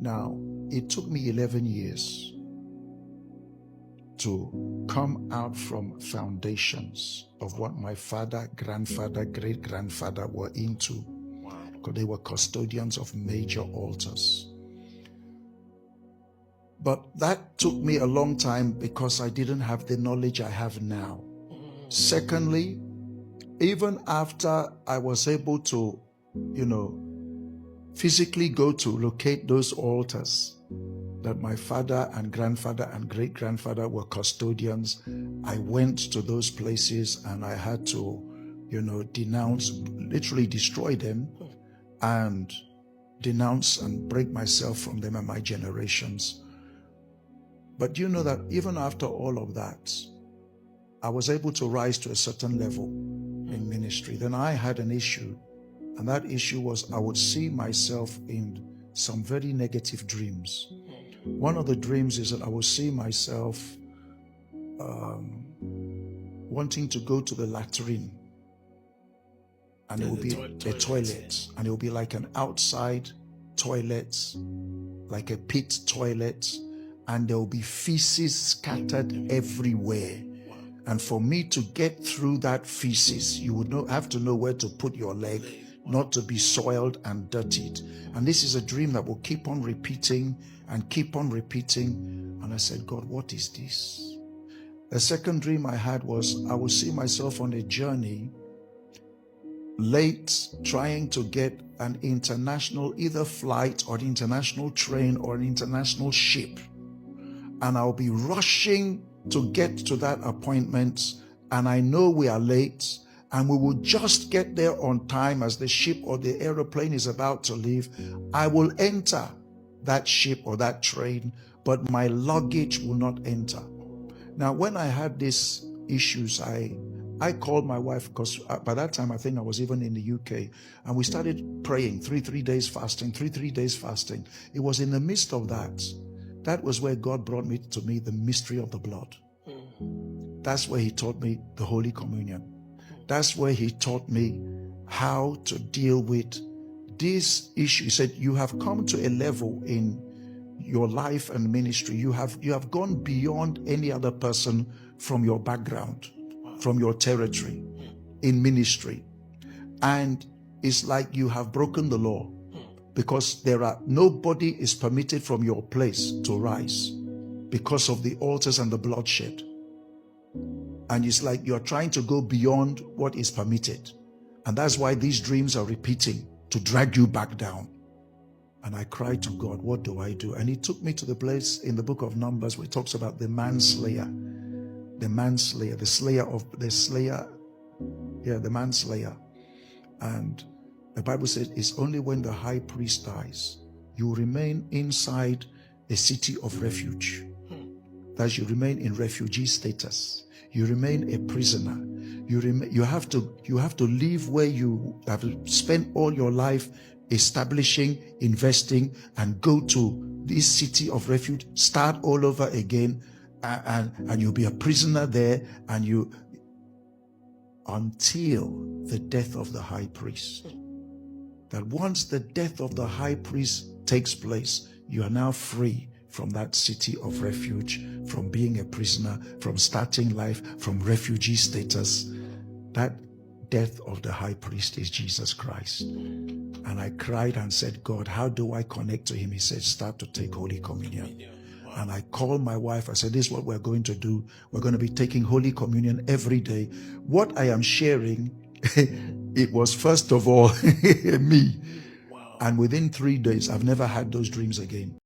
Now, it took me 11 years to come out from foundations of what my father, grandfather, great-grandfather were into, because they were custodians of major altars. But that took me a long time because I didn't have the knowledge I have now. Secondly, even after I was able to, physically go to locate those altars that my father and grandfather and great-grandfather were custodians, I went to those places and I had to, denounce, literally destroy them, and denounce and break myself from them and my generations. But you know that even after all of that, I was able to rise to a certain level in ministry. Then I had an issue, and that issue was I would see myself in some very negative dreams. One of the dreams is that I would see myself wanting to go to the latrine, and it will be a toilet, and it will be like an outside toilet, like a pit toilet, and there will be feces scattered everywhere. And for me to get through that feces, you would have to know where to put your leg, not to be soiled and dirtied. And this is a dream that will keep on repeating and keep on repeating. And I said, God, what is this? The second dream I had was I would see myself on a journey late, trying to get an international either flight or an international train or an international ship. And I'll be rushing to get to that appointment, and I know we are late, and we will just get there on time as the ship or the aeroplane is about to leave. I will enter that ship or that train, but my luggage will not enter. Now, when I had these issues, I called my wife, because by that time I think I was even in the UK, and we started praying, three days fasting, three days fasting. It was in the midst of that. That was where God brought to me the mystery of the blood. That's where he taught me the Holy Communion. That's where he taught me how to deal with this issue. He said, you have come to a level in your life and ministry. You have gone beyond any other person from your background, from your territory in ministry. And it's like you have broken the law. Because nobody is permitted from your place to rise because of the altars and the bloodshed. And it's like you're trying to go beyond what is permitted. And that's why these dreams are repeating, to drag you back down. And I cried to God, what do I do? And he took me to the place in the book of Numbers where it talks about the manslayer. The manslayer, the manslayer. And the Bible says it's only when the high priest dies, you remain inside a city of refuge. That you remain in refugee status. You remain a prisoner. You have to leave where you have spent all your life establishing, investing, and go to this city of refuge, start all over again, and you'll be a prisoner there, and until the death of the high priest. That once the death of the high priest takes place, you are now free from that city of refuge, from being a prisoner, from starting life, from refugee status. That death of the high priest is Jesus Christ. And I cried and said, God, how do I connect to him? He said, start to take Holy Communion. And I called my wife. I said, this is what we're going to do. We're going to be taking Holy Communion every day. What I am sharing, it was first of all me. And within 3 days, I've never had those dreams again.